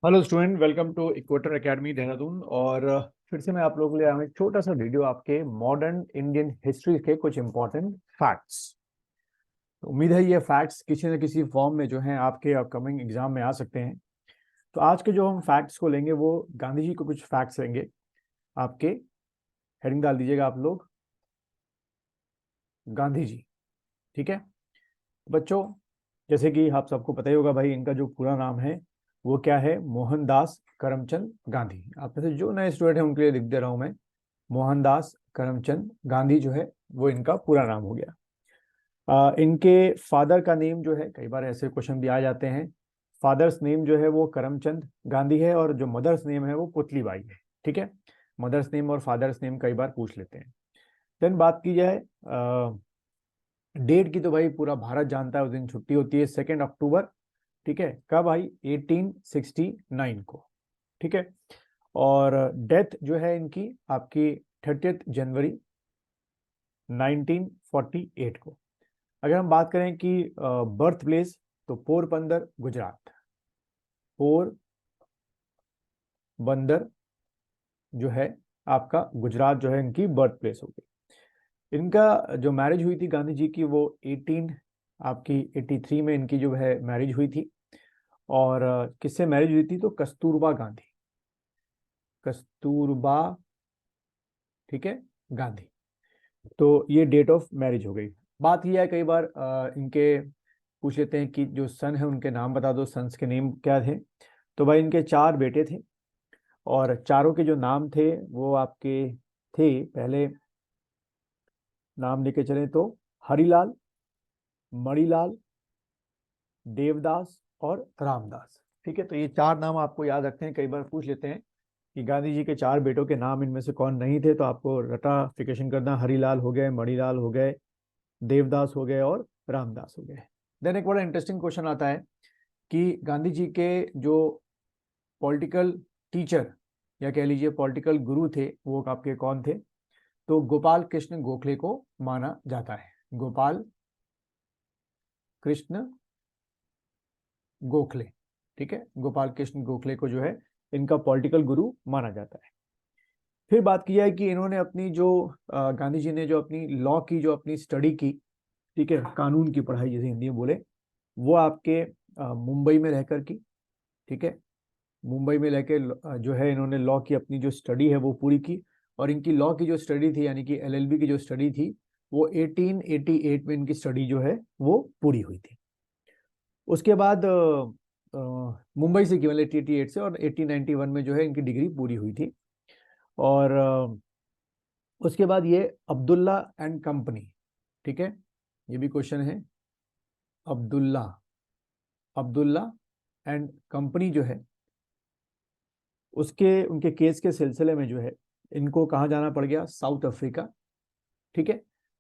Hello student, welcome to Equator academy Dehradun. और फिर से मैं आप लोगों के लिए आया हूं एक छोटा सा वीडियो आपके मॉडर्न इंडियन हिस्ट्री के कुछ इंपॉर्टेंट फैक्ट्स। उम्मीद है ये फैक्ट्स किसी न किसी फॉर्म में जो है आपके अपकमिंग एग्जाम में आ सकते हैं। तो आज के जो हम फैक्ट्स को लेंगे वो गांधी जी को कुछ फैक्ट्स लेंगे आपके। हेडिंग डाल दीजिएगा आप लोग, गांधी जी। ठीक है बच्चों, जैसे कि आप सबको पता ही होगा भाई, इनका जो पूरा नाम है वो क्या है? मोहनदास करमचंद गांधी। आप में से जो नए स्टूडेंट हैं उनके लिए लिख दे रहा हूं मैं, मोहनदास करमचंद गांधी जो है वो इनका पूरा नाम हो गया। इनके फादर का नेम जो है, कई बार ऐसे क्वेश्चन भी आ जाते हैं, फादर्स नेम जो है वो करमचंद गांधी है और जो मदर्स नेम है वो पुतलीबाई है। ठीक है, मदर्स नेम और फादर्स नेम कई बार पूछ लेते हैं। देन बात की जाए डेट की, तो भाई पूरा भारत जानता है उस दिन छुट्टी होती है 2 अक्टूबर। ठीक है, कब आई? 1869 को। ठीक है, और डेथ जो है इनकी आपकी 30 जनवरी 1948 को। अगर हम बात करें कि बर्थ प्लेस, तो पोरबंदर गुजरात। पोरबंदर जो है आपका गुजरात जो है इनकी बर्थ प्लेस होगी। इनका जो मैरिज हुई थी गांधी जी की वो 18 आपकी 83 में इनकी जो है मैरिज हुई थी। और किससे मैरिज हुई थी? तो कस्तूरबा गांधी, कस्तूरबा, ठीक है, गांधी। तो ये डेट ऑफ मैरिज हो गई। बात यह है, कई बार इनके पूछ लेते हैं कि जो सन है उनके नाम बता दो, सन्स के नेम क्या थे। तो भाई इनके 4 बेटे थे और चारों के जो नाम थे वो आपके थे, पहले नाम लेके चले तो हरिलाल, मणिलाल, देवदास और रामदास। ठीक है, तो ये 4 नाम आपको याद रखते हैं। कई बार पूछ लेते हैं कि गांधी जी के 4 बेटों के नाम इनमें से कौन नहीं थे, तो आपको रटाफिकेशन करना, हरिलाल हो गए, मणिलाल हो गए, देवदास हो गए और रामदास हो गए। देन एक बड़ा इंटरेस्टिंग क्वेश्चन आता है कि गांधी जी के जो पॉलिटिकल टीचर या कह लीजिए पॉलिटिकल गुरु थे वो आपके कौन थे? तो गोपाल कृष्ण गोखले को माना जाता है। गोपाल कृष्ण गोखले, ठीक है, गोपाल कृष्ण गोखले को जो है इनका पॉलिटिकल गुरु माना जाता है। फिर बात की जाए कि इन्होंने अपनी जो गांधी जी ने जो अपनी लॉ की जो अपनी स्टडी की, ठीक है, कानून की पढ़ाई जैसे हिंदी में बोले, वो आपके मुंबई में रहकर की। ठीक है, मुंबई में लेके जो है इन्होंने लॉ की अपनी जो स्टडी है वो पूरी की। और इनकी लॉ की जो स्टडी थी यानी कि एलएलबी की जो स्टडी थी वो 1888 में इनकी स्टडी जो है वो पूरी हुई थी। उसके बाद मुंबई से केवल 1888 से, और 1891 में जो है इनकी डिग्री पूरी हुई थी। और उसके बाद ये अब्दुल्ला एंड कंपनी, ठीक है, ये भी क्वेश्चन है। अब्दुल्ला, अब्दुल्ला एंड कंपनी जो है उसके उनके केस के सिलसिले में जो है इनको कहाँ जाना पड़ गया? South Africa. ठीक है,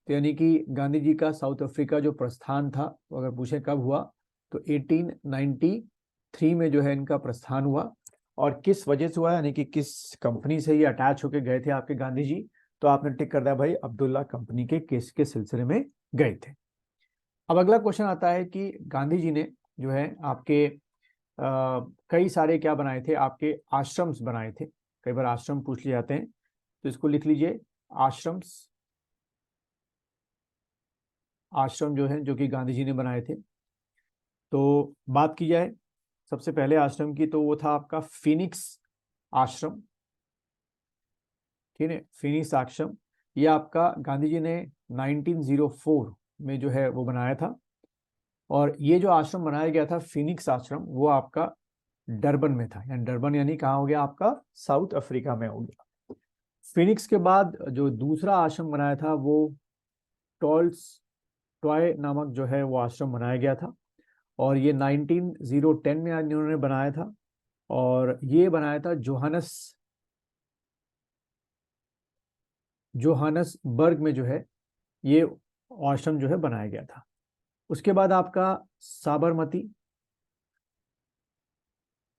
तो यानी कि गांधी जी का साउथ अफ्रीका जो प्रस्थान था, तो अगर पूछे कब हुआ तो 1893 में जो है इनका प्रस्थान हुआ। और किस वजह से हुआ, यानी कि किस कंपनी से ये अटैच होके गए थे आपके गांधी जी? तो आपने टिक कर दिया भाई, अब्दुल्ला कंपनी के केस के सिलसिले में गए थे। अब अगला क्वेश्चन आता है कि गांधी जी ने जो है आपके कई सारे क्या बनाए थे? आपके आश्रम्स बनाए थे। कई बार आश्रम पूछ लिए जाते हैं, तो इसको लिख लीजिए, आश्रम्स। आश्रम जो है जो कि गांधी जी ने बनाए थे। तो बात की जाए सबसे पहले आश्रम की, तो वो था आपका फिनिक्स आश्रम। ठीक है, फिनिक्स आश्रम ये आपका गांधी जी ने 1904 में जो है वो बनाया था। और ये जो आश्रम बनाया गया था फिनिक्स आश्रम, वो आपका डरबन में था। यानी डरबन यानी कहाँ हो गया आपका? साउथ अफ्रीका में हो गया। फिनिक्स के बाद जो दूसरा आश्रम बनाया था वो टॉल्स टॉय नामक जो है वो आश्रम बनाया गया था। और ये 1910 में इन्होंने बनाया था। और ये बनाया था जोहानसबर्ग में जो है ये आश्रम जो है बनाया गया था। उसके बाद आपका साबरमती,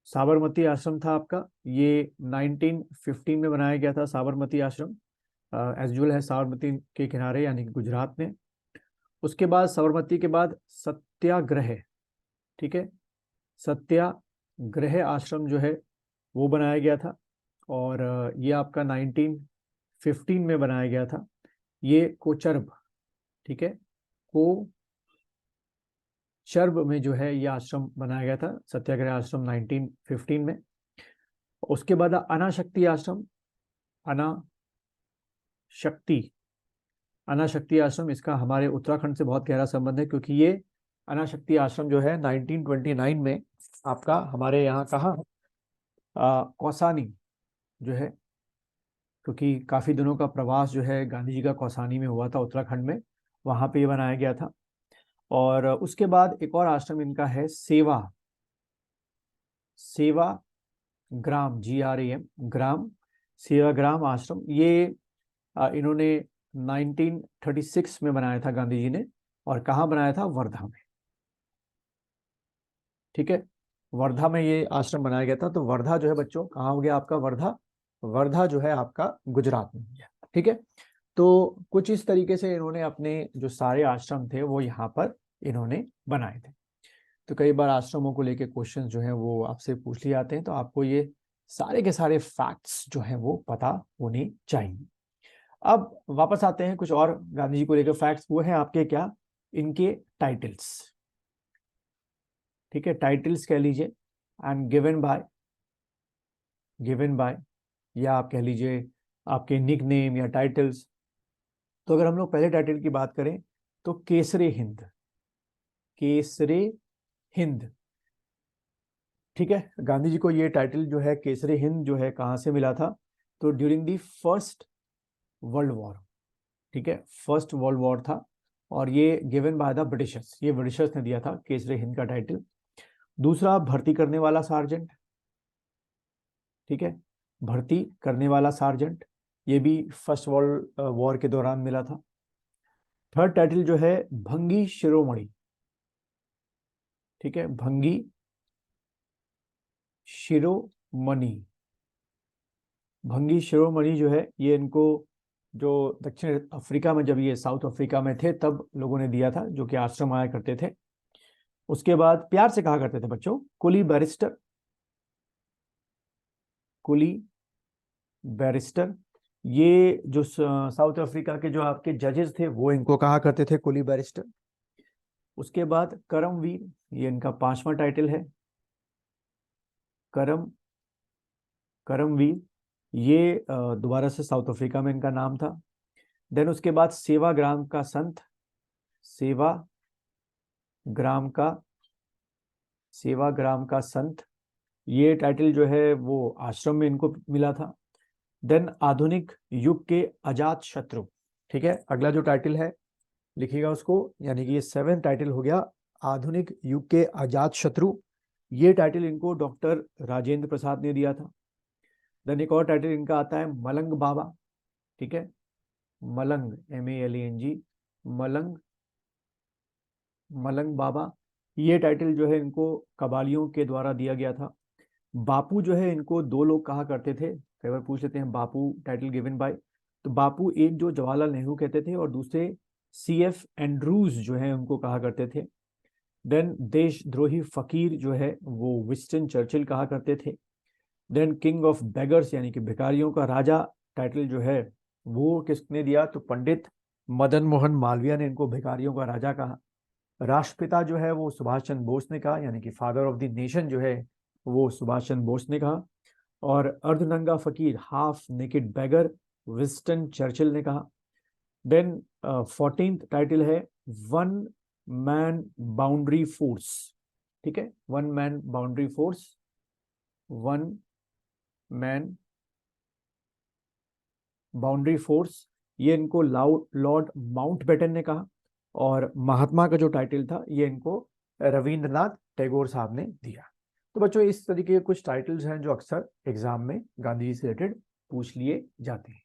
साबरमती आश्रम था आपका, ये 1915 में बनाया गया था साबरमती आश्रम। एज यूजुअल है साबरमती के किनारे यानी कि गुजरात में। उसके बाद साबरमती के बाद सत्याग्रह, ठीक है, सत्याग्रह गृह आश्रम जो है वो बनाया गया था, और ये आपका 1915 में बनाया गया था। ये कोचरब, ठीक है, कोचरब में जो है ये आश्रम बनाया गया था, सत्याग्रह आश्रम 1915 में। उसके बाद अनाशक्ति आश्रम, अनाशक्ति अनाशक्ति आश्रम, इसका हमारे उत्तराखंड से बहुत गहरा संबंध है, क्योंकि ये अनाशक्ति आश्रम जो है 1929 में आपका हमारे यहाँ कहाँ, कौसानी जो है, क्योंकि काफी दिनों का प्रवास जो है गांधी जी का कौसानी में हुआ था, उत्तराखंड में, वहां पे ये बनाया गया था। और उसके बाद एक और आश्रम इनका है सेवा सेवा ग्राम, GRAM, ग्राम, सेवा ग्राम आश्रम। ये इन्होंने 1936 में बनाया था गांधी जी ने, और कहाँ बनाया था, वर्धा में, ठीक है, वर्धा में ये आश्रम बनाया गया था। तो वर्धा जो है बच्चों कहाँ हो गया आपका, वर्धा, वर्धा जो है आपका गुजरात में हो गया, ठीक है। तो कुछ इस तरीके से इन्होंने अपने जो सारे आश्रम थे वो यहाँ पर इन्होंने बनाए थे। तो कई बार आश्रमों को लेके क्वेश्चंस जो हैं वो आपसे पूछ लिए जाते हैं, तो आपको ये सारे के सारे फैक्ट्स जो हैं वो पता होने चाहिए। अब वापस आते हैं कुछ और गांधी जी को लेकर फैक्ट्स, वो है आपके क्या, इनके टाइटल्स, ठीक है, टाइटल्स कह लीजिए, एंड गिवन बाय, या आप कह लीजिए आपके निक नेम या टाइटल्स। तो अगर हम लोग पहले टाइटल की बात करें तो केसरे हिंद, केसरे हिंद, ठीक है। गांधी जी को ये टाइटल जो है केसरे हिंद जो है कहाँ से मिला था, तो during the first world war, ठीक है, फर्स्ट वर्ल्ड वॉर था, और ये गिवन बाय द ब्रिटिशर्स, ये ब्रिटिशर्स ने दिया था केसरे हिंद का टाइटल। दूसरा, भर्ती करने वाला सार्जेंट, ठीक है, भर्ती करने वाला सार्जेंट, ये भी फर्स्ट वर्ल्ड वॉर के दौरान मिला था। थर्ड टाइटल जो है भंगी शिरोमणि, ठीक है, भंगी शिरोमणि, भंगी शिरोमणि जो है ये इनको जो दक्षिण अफ्रीका में, जब ये साउथ अफ्रीका में थे तब लोगों ने दिया था, जो कि आश्रम आया करते थे। उसके बाद प्यार से कहा करते थे बच्चों कुली बैरिस्टर, कुली बैरिस्टर। ये जो साउथ अफ्रीका के जो आपके जजेस थे वो इनको कहा करते थे कुली बैरिस्टर। उसके बाद करमवीर, ये इनका 5वां टाइटल है, करमवीर, ये दोबारा से साउथ अफ्रीका में इनका नाम था। देन उसके बाद सेवाग्राम का संत, सेवाग्राम का सेवाग्राम का संत, ये टाइटल जो है वो आश्रम में इनको मिला था। देन आधुनिक युग के अजात शत्रु, ठीक है, अगला जो टाइटल है लिखिएगा उसको, यानी कि ये 7th टाइटल हो गया, आधुनिक युग के अजात शत्रु। ये टाइटल इनको डॉक्टर राजेंद्र प्रसाद ने दिया था। देन एक और टाइटल इनका आता है मलंग बाबा, ठीक है, मलंग, MALANG, मलंग, मलंग बाबा। ये टाइटल जो है इनको कबालियों के द्वारा दिया गया था। बापू जो है इनको दो लोग कहा करते थे, कई बार पूछ लेते हैं बापू टाइटल गिवन बाय, तो बापू एक जो जवाहरलाल नेहरू कहते थे, और दूसरे CF एंड्रूज जो है उनको कहा करते थे। देन देशद्रोही फकीर जो है वो विंस्टन चर्चिल कहा करते थे। देन किंग ऑफ बेगर्स, यानी कि भिखारियों का राजा, टाइटल जो है वो किसने दिया, तो पंडित मदन मोहन मालवीय ने इनको भिखारियों का राजा कहा। राष्ट्रपिता जो है वो सुभाष चंद्र बोस ने कहा, यानी कि फादर ऑफ द नेशन जो है वो सुभाष चंद्र बोस ने कहा। और अर्धनंगा फकीर, half naked beggar, Winston Churchill ने कहा। देन 14th टाइटल है वन मैन बाउंड्री फोर्स, ठीक है, one man boundary force, one man boundary force, ये इनको लॉर्ड माउंटबेटन ने कहा। और महात्मा का जो टाइटल था ये इनको रविंद्रनाथ टैगोर साहब ने दिया। तो बच्चों इस तरीके के कुछ टाइटल्स हैं जो अक्सर एग्जाम में गांधी जी से रिलेटेड पूछ लिए जाते हैं।